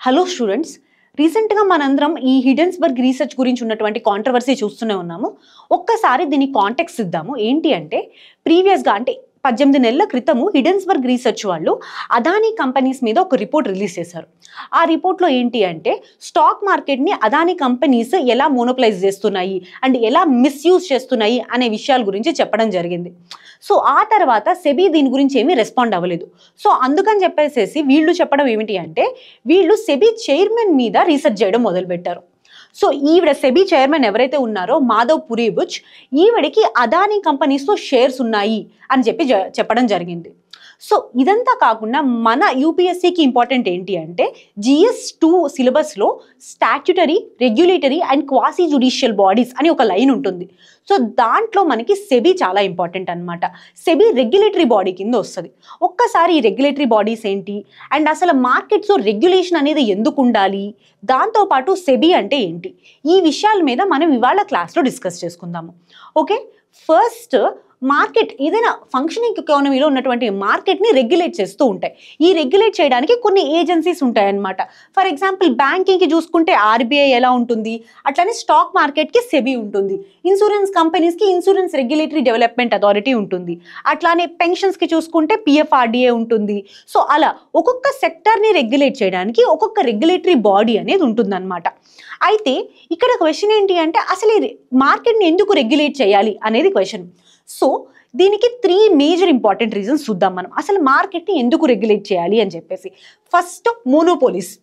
Hello students, రీసెంట్గా మనందరం ఈ హిడెన్స్బర్గ్ రీసెర్చ్ గురించి ఉన్నటువంటి కాంట్రవర్సీ చూస్తూనే ఉన్నాము. ఒక్కసారి దీని కాంటెక్స్ట్ ఇద్దాము. ఏంటి అంటే ప్రీవియస్గా అంటే 18 నెలల క్రితము హిడెన్స్బర్గ్ రీసెర్చ్ వాళ్ళు అదానీ కంపెనీస్ మీద ఒక రిపోర్ట్ రిలీజ్ చేశారు. ఆ రిపోర్ట్లో ఏంటి అంటే స్టాక్ మార్కెట్ని అదానీ కంపెనీస్ ఎలా మోనోపలైజ్ చేస్తున్నాయి అండ్ ఎలా మిస్యూజ్ చేస్తున్నాయి అనే విషయాల గురించి చెప్పడం జరిగింది. సో ఆ తర్వాత సెబీ దీని గురించి ఏమీ రెస్పాండ్ అవ్వలేదు. సో అందుకని చెప్పేసి వీళ్ళు చెప్పడం ఏమిటి అంటే వీళ్ళు సెబీ చైర్మన్ మీద రీసెర్చ్ చేయడం మొదలుపెట్టారు. సో ఈవిడ సెబీ చైర్మన్ ఎవరైతే ఉన్నారో మాధవ్ పురీబుచ్, ఈవిడికి అదానీ కంపెనీస్లో షేర్స్ ఉన్నాయి అని చెప్పడం జరిగింది. సో ఇదంతా కాకుండా మన యూపీఎస్సీకి ఇంపార్టెంట్ ఏంటి అంటే GS2 సిలబస్లో statutory, regulatory and quasi judicial bodies అని ఒక లైన్ ఉంటుంది. సో దాంట్లో మనకి సెబీ చాలా ఇంపార్టెంట్ అనమాట. సెబీ రెగ్యులేటరీ బాడీ కింద వస్తుంది. ఒక్కసారి ఈ రెగ్యులేటరీ బాడీస్ ఏంటి అండ్ అసలు మార్కెట్స్లో రెగ్యులేషన్ అనేది ఎందుకు ఉండాలి, దాంతోపాటు సెబీ అంటే ఏంటి, ఈ విషయాల మీద మనం ఇవాళ క్లాస్లో డిస్కస్ చేసుకుందాము. ఓకే, ఫస్ట్ మార్కెట్ ఏదైనా ఫంక్షనింగ్ ఎకానమీలో ఉన్నటువంటి మార్కెట్ని రెగ్యులేట్ చేస్తూ ఉంటాయి. ఈ రెగ్యులేట్ చేయడానికి కొన్ని ఏజెన్సీస్ ఉంటాయన్నమాట. ఫర్ ఎగ్జాంపుల్ బ్యాంకింగ్కి చూసుకుంటే RBI ఎలా ఉంటుంది, అట్లానే స్టాక్ మార్కెట్కి సెబీ ఉంటుంది. ఇన్సూరెన్స్ కంపెనీస్కి ఇన్సూరెన్స్ రెగ్యులేటరీ డెవలప్మెంట్ అథారిటీ ఉంటుంది. అట్లానే పెన్షన్స్కి చూసుకుంటే PFRDA ఉంటుంది. సో అలా ఒక్కొక్క సెక్టర్ని రెగ్యులేట్ చేయడానికి ఒక్కొక్క రెగ్యులేటరీ బాడీ అనేది ఉంటుందన్నమాట. అయితే ఇక్కడ క్వశ్చన్ ఏంటి అంటే అసలు ఈ మార్కెట్ని ఎందుకు రెగ్యులేట్ చేయాలి అనేది క్వశ్చన్. సో దీనికి 3 మేజర్ ఇంపార్టెంట్ రీజన్స్ చూద్దాం మనం, అసలు మార్కెట్ని ఎందుకు రెగ్యులేట్ చేయాలి అని చెప్పేసి. First, monopolies.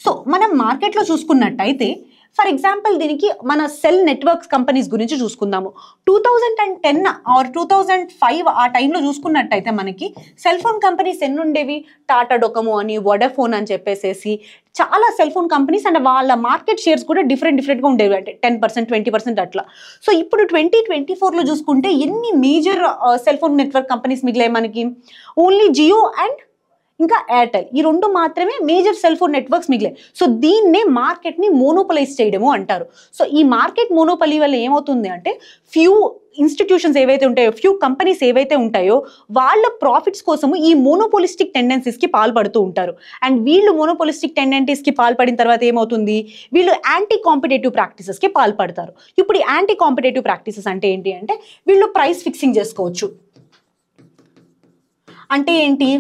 సో మనం మార్కెట్లో చూసుకున్నట్టయితే ఫర్ ఎగ్జాంపుల్ దీనికి మన సెల్ నెట్వర్క్స్ కంపెనీస్ గురించి చూసుకుందాము. 2010 ఆర్ 2005 ఆ టైంలో చూసుకున్నట్టయితే మనకి సెల్ ఫోన్ కంపెనీస్ ఎన్ని ఉండేవి, టాటా డొకోమో అని, వోడాఫోన్ అని చెప్పేసి చాలా సెల్ ఫోన్ కంపెనీస్ అండ్ వాళ్ళ మార్కెట్ షేర్స్ కూడా డిఫరెంట్గా ఉండేవి, అంటే 10%, 20% అట్లా. సో ఇప్పుడు 2024లో చూసుకుంటే ఎన్ని major cell phone network companies మిగిలాయి మనకి, ఓన్లీ జియో అండ్ ఇంకా ఎయిర్టెల్, ఈ 2 మాత్రమే మేజర్ సెల్ ఫోన్ నెట్వర్క్స్ మిగిలాయి. సో దీన్నే మార్కెట్ని మోనోపలైజ్ చేయడము అంటారు. సో ఈ మార్కెట్ మోనోపలీ వల్ల ఏమవుతుంది అంటే ఫ్యూ ఇన్స్టిట్యూషన్స్ ఏవైతే ఉంటాయో, ఫ్యూ కంపెనీస్ ఏవైతే ఉంటాయో వాళ్ళ ప్రాఫిట్స్ కోసము ఈ మోనోపోలిస్టిక్ టెండెన్సీస్కి పాల్పడుతూ ఉంటారు. అండ్ వీళ్ళు మోనోపోలిస్టిక్ టెండెన్సీస్కి పాల్పడిన తర్వాత ఏమవుతుంది, వీళ్ళు యాంటీ కాంపిటేటివ్ ప్రాక్టీసెస్కి పాల్పడతారు. ఇప్పుడు ఈ యాంటీ కాంపిటేటివ్ ప్రాక్టీసెస్ అంటే ఏంటి అంటే వీళ్ళు ప్రైస్ ఫిక్సింగ్ చేసుకోవచ్చు. అంటే ఏంటి,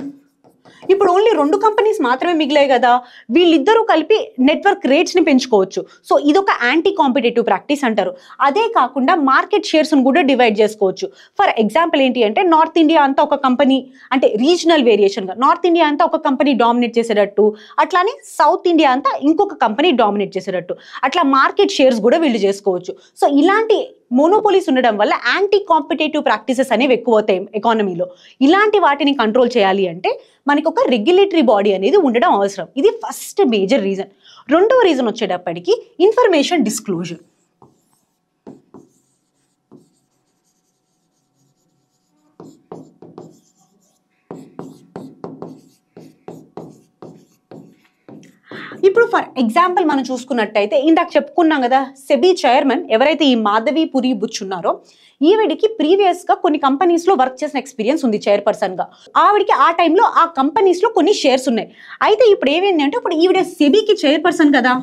ఇప్పుడు ఓన్లీ 2 కంపెనీస్ మాత్రమే మిగిలాయి కదా, వీళ్ళిద్దరూ కలిపి నెట్వర్క్ రేట్స్ని పెంచుకోవచ్చు. సో ఇదొక యాంటీ కాంపిటేటివ్ ప్రాక్టీస్ అంటారు. అదే కాకుండా మార్కెట్ షేర్స్ను కూడా డివైడ్ చేసుకోవచ్చు. ఫర్ ఎగ్జాంపుల్ ఏంటి అంటే నార్త్ ఇండియా అంతా ఒక కంపెనీ, అంటే రీజనల్ వేరియేషన్గా నార్త్ ఇండియా అంతా ఒక కంపెనీ డామినేట్ చేసేటట్టు, అట్లానే సౌత్ ఇండియా అంతా ఇంకొక కంపెనీ డామినేట్ చేసేటట్టు, అట్లా మార్కెట్ షేర్స్ కూడా వీళ్ళు చేసుకోవచ్చు. సో ఇలాంటి మోనోపోలీస్ ఉండడం వల్ల యాంటీ కాంపిటేటివ్ ప్రాక్టీసెస్ అనేవి ఎక్కువ అవుతాయి ఎకానమీలో. ఇలాంటి వాటిని కంట్రోల్ చేయాలి అంటే మనకి ఒక రెగ్యులేటరీ బాడీ అనేది ఉండడం అవసరం. ఇది ఫస్ట్ మేజర్ రీజన్. రెండవ రీజన్ వచ్చేటప్పటికి ఇన్ఫర్మేషన్ డిస్క్లోజర్. ఇప్పుడు ఫర్ ఎగ్జాంపుల్ మనం చూసుకున్నట్టయితే ఇందాక చెప్పుకున్నాం కదా, సెబీ చైర్మన్ ఎవరైతే ఈ మాధవి పురీబుచ్ ఉన్నారో ఈవిడికి ప్రీవియస్గా కొన్ని కంపెనీస్లో వర్క్ చేసిన ఎక్స్పీరియన్స్ ఉంది చైర్పర్సన్గా. ఆవిడికి ఆ టైంలో ఆ కంపెనీస్లో కొన్ని షేర్స్ ఉన్నాయి. అయితే ఇప్పుడు ఏమైంది అంటే ఇప్పుడు ఈవిడ సెబీకి చైర్పర్సన్ కదా,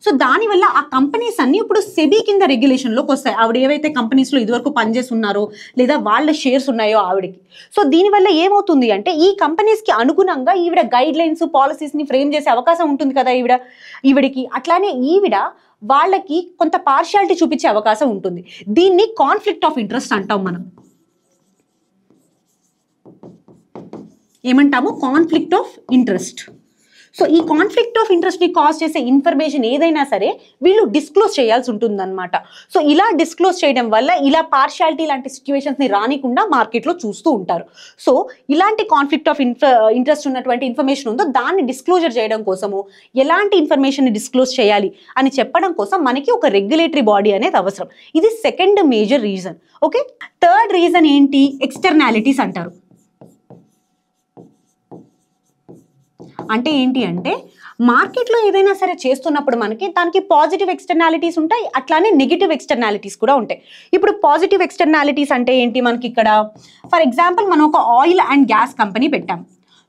సో దానివల్ల ఆ కంపెనీస్ అన్ని ఇప్పుడు సెబీ కింద రెగ్యులేషన్లోకి వస్తాయి. ఆవిడ ఏవైతే కంపెనీస్లో ఇదివరకు పనిచేస్తున్నారో లేదా వాళ్ళ షేర్స్ ఉన్నాయో ఆవిడకి. సో దీనివల్ల ఏమవుతుంది అంటే ఈ కంపెనీస్కి అనుగుణంగా ఈవిడ గైడ్ లైన్స్, పాలసీస్ని ఫ్రేమ్ చేసే అవకాశం ఉంటుంది కదా ఈవిడికి. అట్లానే ఈవిడ వాళ్ళకి కొంత పార్షియాలిటీ చూపించే అవకాశం ఉంటుంది. దీన్ని కాన్ఫ్లిక్ట్ ఆఫ్ ఇంట్రెస్ట్ అంటాం మనం. ఏమంటాము, కాన్ఫ్లిక్ట్ ఆఫ్ ఇంట్రెస్ట్. సో ఈ కాన్ఫ్లిక్ట్ ఆఫ్ ఇంట్రెస్ట్ని కాజ్ చేసే ఇన్ఫర్మేషన్ ఏదైనా సరే వీళ్ళు డిస్క్లోజ్ చేయాల్సి ఉంటుందన్నమాట. సో ఇలా డిస్క్లోజ్ చేయడం వల్ల ఇలా పార్షియాలిటీ లాంటి సిచ్యువేషన్స్ని రానికుండా మార్కెట్లో చూస్తూ ఉంటారు. సో ఇలాంటి కాన్ఫ్లిక్ట్ ఆఫ్ ఇంట్రెస్ట్ ఉన్నటువంటి ఇన్ఫర్మేషన్ ఉందో దాన్ని డిస్క్లోజర్ చేయడం కోసము, ఎలాంటి ఇన్ఫర్మేషన్ని డిస్క్లోజ్ చేయాలి అని చెప్పడం కోసం మనకి ఒక రెగ్యులేటరీ బాడీ అనేది అవసరం. ఇది second major reason. Okay, third reason ఏంటి, ఎక్స్టర్నాలిటీస్ అంటారు. అంటే ఏంటి అంటే మార్కెట్లో ఏదైనా సరే చేస్తున్నప్పుడు మనకి దానికి పాజిటివ్ ఎక్స్టర్నాలిటీస్ ఉంటాయి, అట్లానే నెగిటివ్ ఎక్స్టర్నాలిటీస్ కూడా ఉంటాయి. ఇప్పుడు పాజిటివ్ ఎక్స్టర్నాలిటీస్ అంటే ఏంటి మనకి ఇక్కడ, ఫర్ ఎగ్జాంపుల్ మనం ఒక ఆయిల్ అండ్ గ్యాస్ కంపెనీ పెట్టాం.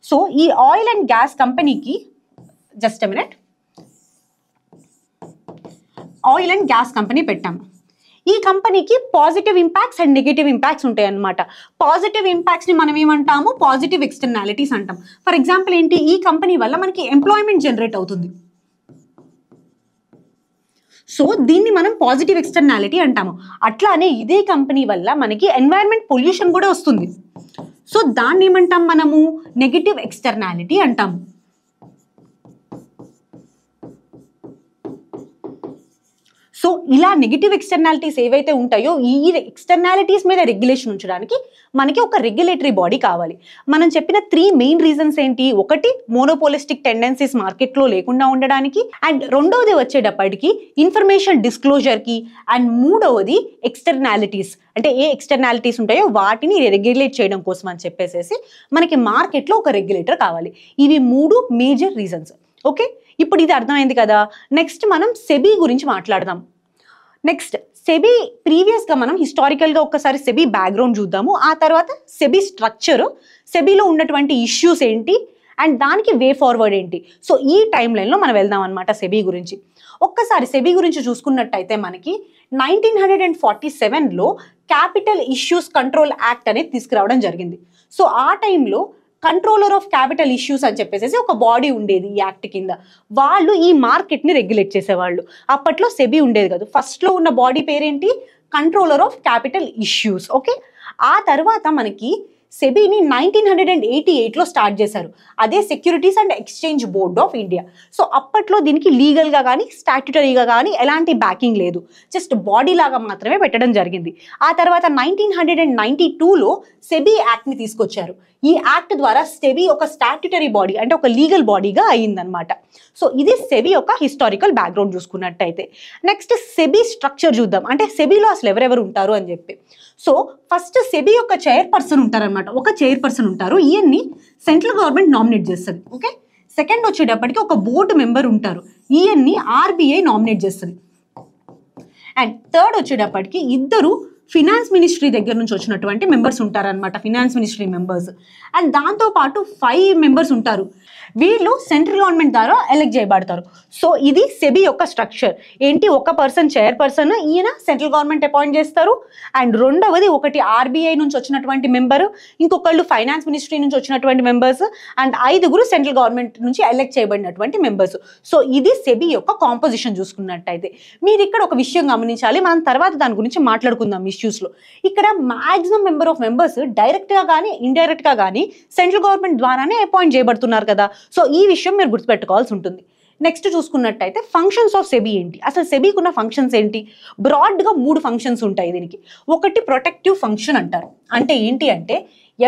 సో ఈ ఆయిల్ అండ్ గ్యాస్ కంపెనీకి just a minute, oil and gas company పెట్టాం. ఈ కంపెనీకి positive impacts and negative impacts ఉంటాయి అన్నమాట. పాజిటివ్ ఇంపాక్ట్స్ని మనం ఏమంటాము, పాజిటివ్ ఎక్స్టర్నాలిటీస్ అంటాం. ఫర్ ఎగ్జాంపుల్ ఏంటి, ఈ కంపెనీ వల్ల మనకి ఎంప్లాయ్మెంట్ జనరేట్ అవుతుంది. సో దీన్ని మనం పాజిటివ్ ఎక్స్టర్నాలిటీ అంటాము. అట్లానే ఇదే కంపెనీ వల్ల మనకి ఎన్వైరన్మెంట్ పొల్యూషన్ కూడా వస్తుంది. సో దాన్ని ఏమంటాం మనము, నెగిటివ్ ఎక్స్టర్నాలిటీ అంటాము. సో ఇలా నెగిటివ్ ఎక్స్టర్నాలిటీస్ ఏవైతే ఉంటాయో ఈ ఎక్స్టర్నాలిటీస్ మీద రెగ్యులేషన్ ఉంచడానికి మనకి ఒక రెగ్యులేటరీ బాడీ కావాలి. మనం చెప్పిన 3 మెయిన్ రీజన్స్ ఏంటి, ఒకటి మోనోపోలిస్టిక్ టెండెన్సీస్ మార్కెట్లో లేకుండా ఉండడానికి, అండ్ రెండవది వచ్చేటప్పటికి ఇన్ఫర్మేషన్ డిస్క్లోజర్కి, అండ్ మూడవది ఎక్స్టర్నాలిటీస్, అంటే ఏ ఎక్స్టర్నాలిటీస్ ఉంటాయో వాటిని రెగ్యులేట్ చేయడం కోసం అని చెప్పేసి మనకి మార్కెట్లో ఒక రెగ్యులేటర్ కావాలి. ఇవి 3 మేజర్ రీజన్స్. ఓకే, ఇప్పుడు ఇది అర్థమైంది కదా. నెక్స్ట్ మనం సెబీ గురించి మాట్లాడదాం. నెక్స్ట్ సెబీ, ప్రీవియస్గా మనం హిస్టారికల్గా ఒకసారి సెబీ బ్యాక్గ్రౌండ్ చూద్దాము. ఆ తర్వాత సెబీ స్ట్రక్చర్, సెబీలో ఉన్నటువంటి ఇష్యూస్ ఏంటి, అండ్ దానికి వే ఫార్వర్డ్ ఏంటి. సో ఈ టైం లైన్లో మనం వెళ్దాం అనమాట సెబీ గురించి. ఒక్కసారి సెబీ గురించి చూసుకున్నట్టయితే మనకి 1947లో క్యాపిటల్ ఇష్యూస్ కంట్రోల్ యాక్ట్ అనేది తీసుకురావడం జరిగింది. సో ఆ టైంలో కంట్రోలర్ ఆఫ్ క్యాపిటల్ ఇష్యూస్ అని చెప్పేసి ఒక బాడీ ఉండేది ఈ యాక్ట్ కింద. వాళ్ళు ఈ మార్కెట్ని రెగ్యులేట్ చేసేవాళ్ళు. అప్పట్లో సెబీ ఉండేది కాదు. ఫస్ట్లో ఉన్న బాడీ పేరేంటి, controller of capital issues. Okay, ఆ తర్వాత మనకి సెబీని 1988లో స్టార్ట్ చేశారు. అదే securities and exchange board of India. So అప్పట్లో దీనికి లీగల్గా కానీ స్టాట్యుటరీగా కానీ ఎలాంటి బ్యాకింగ్ లేదు, జస్ట్ బాడీ లాగా మాత్రమే పెట్టడం జరిగింది. ఆ తర్వాత 1992లో సెబీ యాక్ట్ని తీసుకొచ్చారు. ఈ యాక్ట్ ద్వారా సెబీ ఒక స్టాట్యుటరీ బాడీ, అంటే ఒక లీగల్ బాడీగా అయ్యిందనమాట. సో ఇది సెబీ యొక్క హిస్టారికల్ బ్యాక్గ్రౌండ్ చూసుకున్నట్టయితే. నెక్స్ట్ సెబీ స్ట్రక్చర్ చూద్దాం, అంటే సెబీలో అసలు ఎవరెవరు ఉంటారు అని చెప్పి. సో ఫస్ట్ సెబీ యొక్క చైర్పర్సన్ ఉంటారనమాట, ఒక చైర్పర్సన్ ఉంటారు. ఈయన్ని సెంట్రల్ గవర్నమెంట్ నామినేట్ చేస్తుంది. ఓకే, సెకండ్ వచ్చేటప్పటికి ఒక బోర్డు మెంబర్ ఉంటారు, ఈయన్ని ఆర్బీఐ నామినేట్ చేస్తుంది. అండ్ థర్డ్ వచ్చేటప్పటికి ఇద్దరు ఫినాన్స్ మినిస్ట్రీ దగ్గర నుంచి వచ్చినటువంటి మెంబర్స్ ఉంటారనమాట, ఫినాన్స్ మినిస్ట్రీ మెంబర్స్. అండ్ దాంతోపాటు 5 మెంబర్స్ ఉంటారు, వీళ్ళు సెంట్రల్ గవర్నమెంట్ ద్వారా ఎలెక్ట్ చేయబడతారు. సో ఇది సెబీ యొక్క స్ట్రక్చర్ ఏంటి, ఒక పర్సన్ చైర్పర్సన్, ఈయన సెంట్రల్ గవర్నమెంట్ అపాయింట్ చేస్తారు. అండ్ రెండవది ఒకటి ఆర్బీఐ నుంచి వచ్చినటువంటి మెంబరు, ఇంకొకళ్ళు ఫైనాన్స్ మినిస్ట్రీ నుంచి వచ్చినటువంటి మెంబర్స్, అండ్ 5 సెంట్రల్ గవర్నమెంట్ నుంచి ఎలెక్ట్ చేయబడినటువంటి మెంబర్స్. సో ఇది సెబీ యొక్క కాంపోజిషన్ చూసుకున్నట్టయితే. మీరు ఇక్కడ ఒక విషయం గమనించాలి, మనం తర్వాత దాని గురించి మాట్లాడుకుందాం ఇష్యూస్లో. ఇక్కడ మాక్సిమం మెంబర్ ఆఫ్ మెంబర్స్ డైరెక్ట్గా కానీ ఇండైరెక్ట్గా కానీ సెంట్రల్ గవర్నమెంట్ ద్వారానే అపాయింట్ చేయబడుతున్నారు కదా. సో ఈ విషయం మీరు గుర్తుపెట్టుకోవాల్సి ఉంటుంది. నెక్స్ట్ చూసుకున్నట్టయితే ఫంక్షన్స్ ఆఫ్ సెబీ ఏంటి, అసలు సెబీకి ఉన్న ఫంక్షన్స్ ఏంటి. బ్రాడ్గా 3 ఫంక్షన్స్ ఉంటాయి దీనికి. ఒకటి ప్రొటెక్టివ్ ఫంక్షన్ అంటారు, అంటే ఏంటి అంటే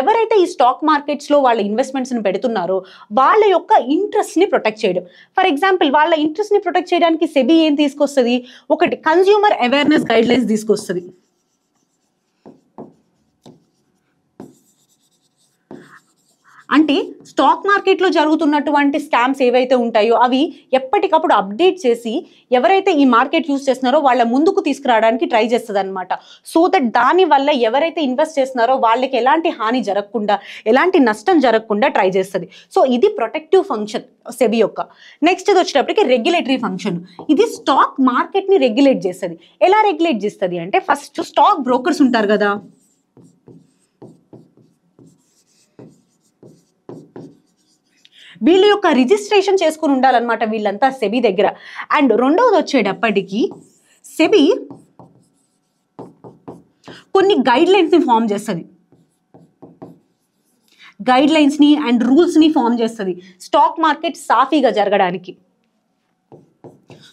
ఎవరైతే ఈ స్టాక్ మార్కెట్స్లో వాళ్ళ ఇన్వెస్ట్మెంట్స్ని పెడుతున్నారో వాళ్ళ యొక్క ఇంట్రెస్ట్ని ప్రొటెక్ట్ చేయడం. ఫర్ ఎగ్జాంపుల్ వాళ్ళ ఇంట్రెస్ట్ని ప్రొటెక్ట్ చేయడానికి సెబీ ఏం తీసుకొస్తుంది, ఒకటి కన్స్యూమర్ అవేర్నెస్ గైడ్ లైన్స్ తీసుకొస్తుంది. అంటే స్టాక్ మార్కెట్లో జరుగుతున్నటువంటి స్కామ్స్ ఏవైతే ఉంటాయో అవి ఎప్పటికప్పుడు అప్డేట్ చేసి ఎవరైతే ఈ మార్కెట్ యూస్ చేస్తున్నారో వాళ్ళ ముందుకు తీసుకురావడానికి ట్రై చేస్తుంది అనమాట. సో దట్ దానివల్ల ఎవరైతే ఇన్వెస్ట్ చేస్తున్నారో వాళ్ళకి ఎలాంటి హాని జరగకుండా, ఎలాంటి నష్టం జరగకుండా ట్రై చేస్తుంది. సో ఇది ప్రొటెక్టివ్ ఫంక్షన్ సెబీ యొక్క. నెక్స్ట్ ఇది వచ్చేటప్పటికి రెగ్యులేటరీ ఫంక్షన్. ఇది స్టాక్ మార్కెట్ని రెగ్యులేట్ చేస్తుంది. ఎలా రెగ్యులేట్ చేస్తుంది అంటే ఫస్ట్ స్టాక్ బ్రోకర్స్ ఉంటారు కదా, వీళ్ళ యొక్క రిజిస్ట్రేషన్ చేసుకుని ఉండాలన్నమాట వీళ్ళంతా సెబీ దగ్గర. అండ్ రెండవది వచ్చేటప్పటికి సెబీ కొన్ని గైడ్ లైన్స్ని ఫామ్ చేస్తుంది, గైడ్ లైన్స్ని అండ్ రూల్స్ని ఫామ్ చేస్తుంది స్టాక్ మార్కెట్ సాఫీగా జరగడానికి.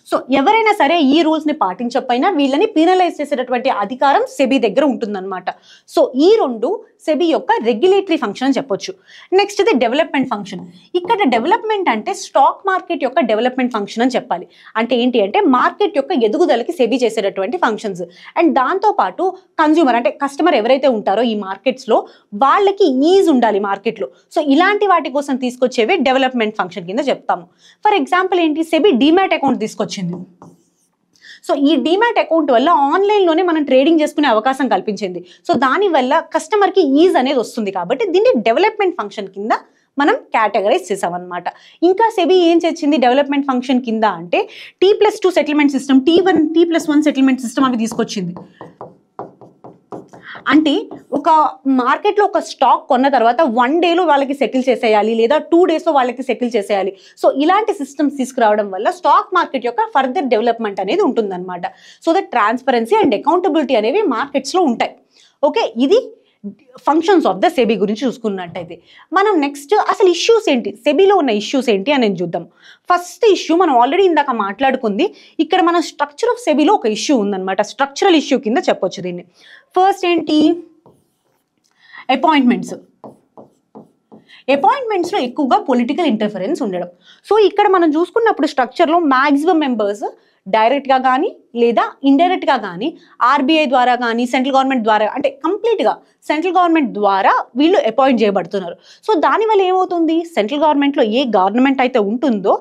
సో సో ఎవరైనా సరే ఈ రూల్స్ ని పాటించకపోయినా వీళ్ళని పీనలైజ్ చేసేటటువంటి అధికారం సెబీ దగ్గర ఉంటుందన్నమాట. సో ఈ రెండు సెబీ యొక్క రెగ్యులేటరీ ఫంక్షన్ అని చెప్పొచ్చు. నెక్స్ట్ ఇది డెవలప్మెంట్ ఫంక్షన్. ఇక్కడ డెవలప్మెంట్ అంటే స్టాక్ మార్కెట్ యొక్క డెవలప్మెంట్ ఫంక్షన్ అని చెప్పాలి. అంటే ఏంటి అంటే మార్కెట్ యొక్క ఎదుగుదలకి సెబీ చేసేటటువంటి ఫంక్షన్స్. అండ్ దాంతో పాటు కన్జ్యూమర్ అంటే కస్టమర్ ఎవరైతే ఉంటారో ఈ మార్కెట్స్ లో వాళ్ళకి ఈజ్ ఉండాలి మార్కెట్ లో. సో ఇలాంటి వాటి కోసం తీసుకొచ్చేవి డెవలప్మెంట్ ఫంక్షన్ కింద చెప్తాము. ఫర్ ఎగ్జాంపుల్ ఏంటి, సెబీ డీమ్యాట్ అకౌంట్ తీసుకొచ్చింది. సో ఈ డీమ్యాట్ అకౌంట్ వల్ల ఆన్లైన్లోనే మనం ట్రేడింగ్ చేసుకునే అవకాశం కల్పించింది. సో దానివల్ల కస్టమర్కి ఈజ్ అనేది వస్తుంది. కాబట్టి దీన్ని డెవలప్మెంట్ ఫంక్షన్ కింద మనం కేటగరైజ్ చేసామన్నమాట. ఇంకా సెబీ ఏం చేసింది డెవలప్మెంట్ ఫంక్షన్ కింద అంటే T+2 settlement system, T+1 settlement system అవి తీసుకొచ్చింది. అంటే ఒక మార్కెట్లో ఒక స్టాక్ కొన్న తర్వాత 1 డేలో వాళ్ళకి సెటిల్ చేసేయాలి, లేదా 2 డేస్లో వాళ్ళకి సెటిల్ చేసేయాలి. సో ఇలాంటి సిస్టమ్స్ తీసుకురావడం వల్ల స్టాక్ మార్కెట్ యొక్క ఫర్దర్ డెవలప్మెంట్ అనేది ఉంటుందన్నమాట. So that transparency and accountability అనేవి మార్కెట్స్లో ఉంటాయి. ఓకే, ఇది ఫంక్షన్స్ ఆఫ్ ద సెబీ గురించి చూసుకున్నట్టయితే మనం నెక్స్ట్ అసలు ఇష్యూస్ ఏంటి, సెబీలో ఉన్న ఇష్యూస్ ఏంటి అని చూద్దాం. ఫస్ట్ ఇష్యూ మనం ఆల్రెడీ ఇందాక మాట్లాడుకుంది. ఇక్కడ మన స్ట్రక్చర్ ఆఫ్ సెబీలో ఒక ఇష్యూ ఉందన్నమాట. స్ట్రక్చరల్ ఇష్యూ కింద చెప్పొచ్చు దీన్ని. ఫస్ట్ ఏంటి, అపాయింట్మెంట్స్లో ఎక్కువగా పొలిటికల్ ఇంటర్ఫరెన్స్ ఉండడం. సో ఇక్కడ మనం చూసుకున్నప్పుడు స్ట్రక్చర్లో మ్యాక్సిమం మెంబర్స్ డైరెక్ట్గా కానీ లేదా ఇండైరెక్ట్గా కానీ ఆర్బీఐ ద్వారా కానీ సెంట్రల్ గవర్నమెంట్ ద్వారా అంటే కంప్లీట్గా సెంట్రల్ గవర్నమెంట్ ద్వారా వీళ్ళు అపాయింట్ చేయబడుతున్నారు. సో దానివల్ల ఏమవుతుంది, సెంట్రల్ గవర్నమెంట్లో ఏ గవర్నమెంట్ అయితే ఉంటుందో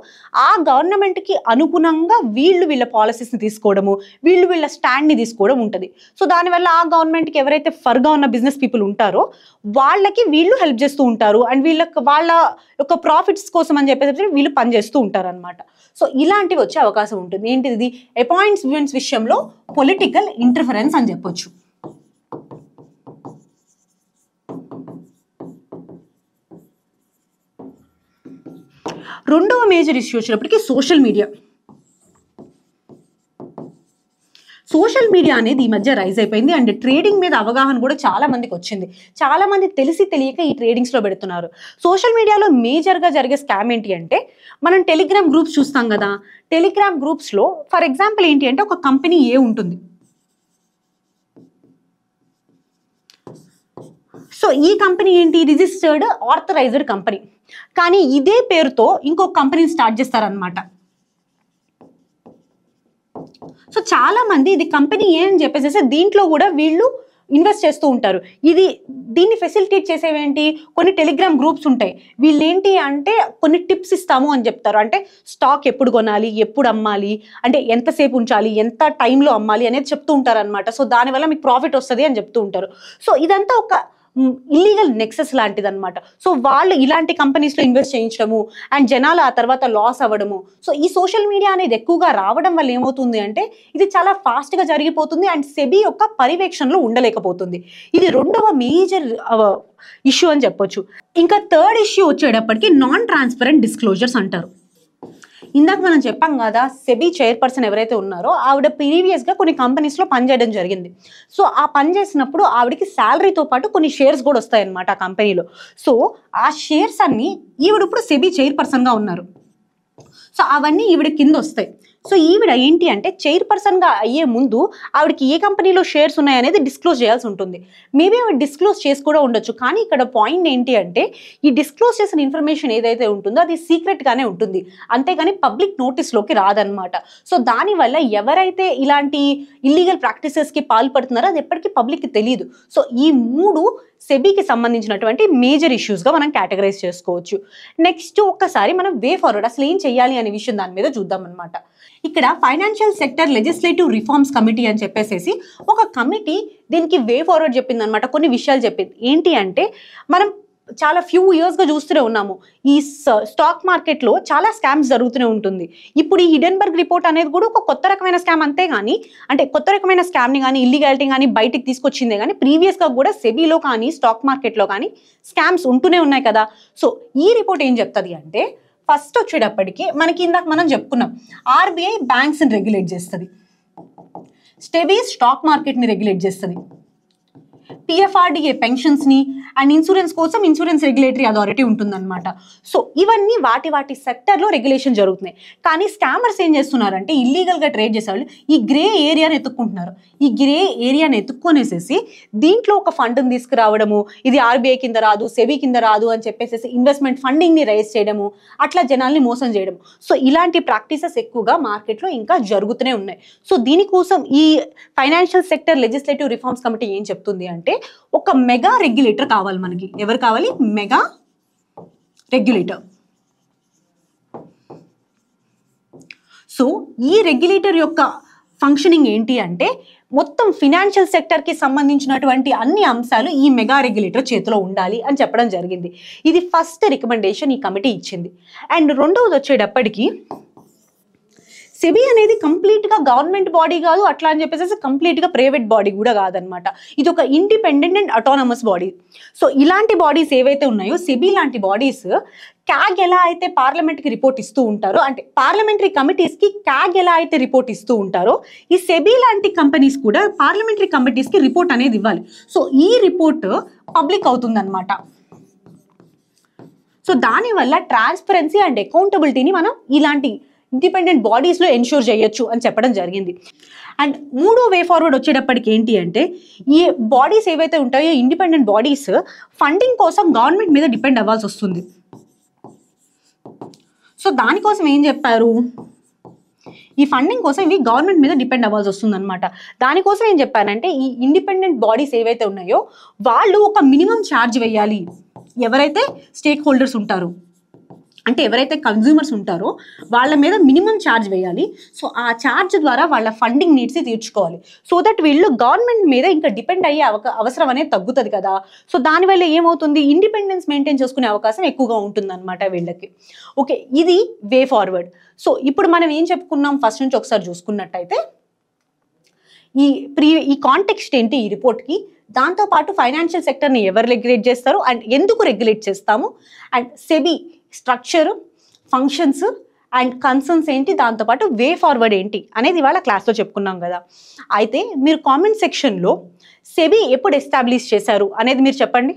ఆ గవర్నమెంట్కి అనుగుణంగా వీళ్ళ పాలసీస్ని తీసుకోవడము, వీళ్ళ స్టాండ్ని తీసుకోవడం ఉంటుంది. సో దానివల్ల ఆ గవర్నమెంట్కి ఎవరైతే ఫర్గా ఉన్న బిజినెస్ పీపుల్ ఉంటారో వాళ్ళకి వీళ్ళు హెల్ప్ చేస్తూ ఉంటారు. అండ్ వాళ్ళ యొక్క ప్రాఫిట్స్ కోసం అని చెప్పేసి వీళ్ళు పనిచేస్తూ ఉంటారు అనమాట. సో ఇలాంటివి వచ్చే అవకాశం ఉంటుంది. ఏంటిది, అపాయింట్మెంట్స్ విషయంలో పొలిటికల్ ఇంటర్ఫరెన్స్ అని చెప్పొచ్చు. రెండవ మేజర్ ఇష్యూ వచ్చినప్పటికీ సోషల్ మీడియా. సోషల్ మీడియా అనేది ఈ మధ్య రైజ్ అయిపోయింది. అండ్ ట్రేడింగ్ మీద అవగాహన కూడా చాలా మందికి వచ్చింది. చాలా మంది తెలిసి తెలియక ఈ ట్రేడింగ్స్లో పెడుతున్నారు. సోషల్ మీడియాలో మేజర్గా జరిగే స్కామ్ ఏంటి అంటే మనం టెలిగ్రామ్ గ్రూప్స్ చూస్తాం కదా. టెలిగ్రామ్ గ్రూప్స్లో ఫర్ ఎగ్జాంపుల్ ఏంటి అంటే ఒక కంపెనీ ఏ ఉంటుంది. సో ఈ కంపెనీ ఏంటి, రిజిస్టర్డ్ ఆథరైజ్డ్ కంపెనీ. కానీ ఇదే పేరుతో ఇంకొక కంపెనీని స్టార్ట్ చేస్తారనమాట. సో చాలా మంది ఇది కంపెనీ ఏ అని చెప్పేసి దీంట్లో కూడా వీళ్ళు ఇన్వెస్ట్ చేస్తూ ఉంటారు. దీన్ని ఫెసిలిటేట్ చేసేవేంటి, కొన్ని టెలిగ్రామ్ గ్రూప్స్ ఉంటాయి. వీళ్ళు ఏంటి అంటే కొన్ని టిప్స్ ఇస్తాము అని చెప్తారు. అంటే స్టాక్ ఎప్పుడు కొనాలి, ఎప్పుడు అమ్మాలి, అంటే ఎంతసేపు ఉంచాలి, ఎంత టైంలో అమ్మాలి అనేది చెప్తూ ఉంటారు అనమాట. సో దానివల్ల మీకు ప్రాఫిట్ వస్తుంది అని చెప్తూ ఉంటారు. సో ఇదంతా ఒక ఇల్లీగల్ నెక్సెస్ లాంటిది అనమాట. సో వాళ్ళు ఇలాంటి కంపెనీస్లో ఇన్వెస్ట్ చేయించడము అండ్ జనాలు ఆ తర్వాత లాస్ అవ్వడము. సో ఈ సోషల్ మీడియా అనేది ఎక్కువగా రావడం వల్ల ఏమవుతుంది అంటే ఇది చాలా ఫాస్ట్గా జరిగిపోతుంది అండ్ సెబీ యొక్క పర్యవేక్షణలో ఉండలేకపోతుంది. ఇది రెండవ మేజర్ ఇష్యూ అని చెప్పొచ్చు. ఇంకా థర్డ్ ఇష్యూ వచ్చేటప్పటికి నాన్ ట్రాన్స్పరెంట్ డిస్క్లోజర్స్ అంటారు. ఇందాక మనం చెప్పాం కదా, సెబీ చైర్పర్సన్ ఎవరైతే ఉన్నారో ఆవిడ ప్రీవియస్గా కొన్ని కంపెనీస్లో పనిచేయడం జరిగింది. సో ఆ పని చేసినప్పుడు ఆవిడకి శాలరీతో పాటు కొన్ని షేర్స్ కూడా వస్తాయన్నమాట ఆ కంపెనీలో. సో ఆ షేర్స్ అన్నీ ఈవిడ ఇప్పుడు సెబీ చైర్పర్సన్గా ఉన్నారు. సో అవన్నీ ఈవిడ కింద వస్తాయి. సో ఈవిడ ఏంటి అంటే చైర్పర్సన్గా అయ్యే ముందు ఆవిడకి ఏ కంపెనీలో షేర్స్ ఉన్నాయనేది డిస్క్లోజ్ చేయాల్సి ఉంటుంది. మేబీ ఆవిడ డిస్క్లోజ్ చేసి కూడా ఉండొచ్చు. కానీ ఇక్కడ పాయింట్ ఏంటి అంటే ఈ డిస్క్లోజ్ చేసిన ఇన్ఫర్మేషన్ ఏదైతే ఉంటుందో అది సీక్రెట్గానే ఉంటుంది, అంతేగాని పబ్లిక్ నోటీస్లోకి రాదనమాట. సో దానివల్ల ఎవరైతే ఇలాంటి ఇల్లీగల్ ప్రాక్టీసెస్కి పాల్పడుతున్నారో అది ఎప్పటికీ పబ్లిక్కి తెలియదు. సో ఈ మూడు సెబీకి సంబంధించినటువంటి మేజర్ ఇష్యూస్గా మనం కేటగరైజ్ చేసుకోవచ్చు. నెక్స్ట్ ఒక్కసారి మనం వే ఫార్వర్డ్ అసలు ఏం చేయాలి అనే విషయం దాని మీద చూద్దాం అనమాట. ఇక్కడ financial sector legislative reforms committee అని చెప్పేసి ఒక కమిటీ దీనికి వే ఫార్వర్డ్ చెప్పింది అనమాట. కొన్ని విషయాలు చెప్పింది. ఏంటి అంటే మనం చాలా ఫ్యూ ఇయర్స్గా చూస్తూనే ఉన్నాము ఈ స్టాక్ మార్కెట్లో చాలా స్కామ్స్ జరుగుతూనే ఉంటుంది. ఇప్పుడు ఈ హిడెన్బర్గ్ రిపోర్ట్ అనేది కూడా ఒక కొత్త రకమైన స్కామ్, అంతే కానీ అంటే కొత్త రకమైన స్కామ్ని కానీ ఇల్లీగాలిటీ కానీ బయటికి తీసుకొచ్చిందే కానీ ప్రీవియస్గా కూడా సెబీలో కానీ స్టాక్ మార్కెట్లో కానీ స్కామ్స్ ఉంటూనే ఉన్నాయి కదా. సో ఈ రిపోర్ట్ ఏం చెప్తుంది అంటే ఫస్ట్ వచ్చేటప్పటికి మనకి ఇందాక మనం చెప్పుకున్నాం ఆర్బీఐ బ్యాంక్స్ని రెగ్యులేట్ చేస్తుంది, సెబీ స్టాక్ మార్కెట్ని రెగ్యులేట్ చేస్తుంది, పిఎఫ్ఆర్డిఏ పెన్షన్స్ని అండ్ ఇన్సూరెన్స్ కోసం ఇన్సూరెన్స్ రెగ్యులేటరీ అథారిటీ ఉంటుందన్నమాట. సో ఇవన్నీ వాటి సెక్టర్లో రెగ్యులేషన్ జరుగుతున్నాయి. కానీ స్కామర్స్ ఏం చేస్తున్నారంటే ఇల్లీగల్గా ట్రేడ్ చేసేవాళ్ళు ఈ గ్రే ఏరియాని ఎత్తుక్కుంటున్నారు. ఈ గ్రే ఏరియాని ఎత్తుక్కొనేసేసి దీంట్లో ఒక ఫండ్ని తీసుకురావడము, ఇది ఆర్బీఐ కింద రాదు, సెబీ కింద రాదు అని చెప్పేసి ఇన్వెస్ట్మెంట్ ఫండింగ్ని రైజ్ చేయడము, అట్లా జనాల్ని మోసం చేయడం. సో ఇలాంటి ప్రాక్టీసెస్ ఎక్కువగా మార్కెట్లో ఇంకా జరుగుతూనే ఉన్నాయి. సో దీనికోసం ఈ financial sector legislative reforms committee ఏం చెప్తుంది అంటే ఒక మెగా రెగ్యులేటర్ కావాలి మనకి. ఎవరు కావాలి? Mega regulator. సో ఈ రెగ్యులేటర్ యొక్క ఫంక్షనింగ్ ఏంటి అంటే మొత్తం ఫినాన్షియల్ సెక్టర్కి సంబంధించినటువంటి అన్ని అంశాలు ఈ మెగా రెగ్యులేటర్ చేతిలో ఉండాలి అని చెప్పడం జరిగింది. ఇది ఫస్ట్ రికమెండేషన్ ఈ కమిటీ ఇచ్చింది. అండ్ రెండవది వచ్చేటప్పటికి సెబీ అనేది కంప్లీట్గా గవర్నమెంట్ బాడీ కాదు, అట్లా అని చెప్పేసి కంప్లీట్గా ప్రైవేట్ బాడీ కూడా కాదనమాట. ఇది ఒక independent and autonomous body. So ఇలాంటి బాడీస్ ఏవైతే ఉన్నాయో సెబీ లాంటి బాడీస్ క్యాగ్ ఎలా అయితే పార్లమెంట్కి రిపోర్ట్ ఇస్తూ ఉంటారో, అంటే పార్లమెంటరీ కమిటీస్కి క్యాగ్ ఎలా అయితే రిపోర్ట్ ఇస్తూ ఉంటారో ఈ సెబీ లాంటి కంపెనీస్ కూడా పార్లమెంటరీ కమిటీస్కి రిపోర్ట్ అనేది ఇవ్వాలి. సో ఈ రిపోర్ట్ పబ్లిక్ అవుతుందన్నమాట. సో దానివల్ల ట్రాన్స్పరెన్సీ అండ్ అకౌంటబిలిటీని మనం ఇలాంటి ఇండిపెండెంట్ బాడీస్లో ఎన్ష్యూర్ చేయొచ్చు అని చెప్పడం జరిగింది. అండ్ మూడో వే ఫార్వర్డ్ వచ్చేటప్పటికి ఏంటి అంటే ఈ బాడీస్ ఏవైతే ఉంటాయో ఇండిపెండెంట్ బాడీస్ ఫండింగ్ కోసం గవర్నమెంట్ మీద డిపెండ్ అవ్వాల్సి వస్తుంది. సో దానికోసం ఏం చెప్పారు? ఈ ఫండింగ్ కోసం ఇవి గవర్నమెంట్ మీద డిపెండ్ అవ్వాల్సి వస్తుంది అనమాట. దానికోసం ఏం చెప్పారంటే ఈ ఇండిపెండెంట్ బాడీస్ ఏవైతే ఉన్నాయో వాళ్ళు ఒక మినిమం ఛార్జ్ వేయాలి. ఎవరైతే స్టేక్ హోల్డర్స్ ఉంటారో, అంటే ఎవరైతే కన్జ్యూమర్స్ ఉంటారో వాళ్ళ మీద మినిమం ఛార్జ్ వేయాలి. సో ఆ ఛార్జ్ ద్వారా వాళ్ళ ఫండింగ్ నీడ్స్ తీర్చుకోవాలి. సో దట్ వీళ్ళు గవర్నమెంట్ మీద ఇంకా డిపెండ్ అయ్యే అవసరం అనేది తగ్గుతుంది కదా. సో దానివల్ల ఏమవుతుంది? ఇండిపెండెన్స్ మెయింటైన్ చేసుకునే అవకాశం ఎక్కువగా ఉంటుందన్నమాట వీళ్ళకి. ఓకే, ఇది వే ఫార్వర్డ్. సో ఇప్పుడు మనం ఏం చెప్పుకున్నాం ఫస్ట్ నుంచి ఒకసారి చూసుకున్నట్టయితే ఈ కాంటెక్స్ట్ ఏంటి ఈ రిపోర్ట్కి, దాంతోపాటు ఫైనాన్షియల్ సెక్టర్ని ఎవరు రెగ్యులేట్ చేస్తారు అండ్ ఎందుకు రెగ్యులేట్ చేస్తాము, and SEBI structure, functions and concerns ఏంటి, దాంతోపాటు వే ఫార్వర్డ్ ఏంటి అనేది ఇవాళ క్లాస్లో చెప్పుకున్నాం కదా. అయితే మీరు కామెంట్ సెక్షన్లో సెబీ ఎప్పుడు ఎస్టాబ్లిష్ చేశారు అనేది మీరు చెప్పండి.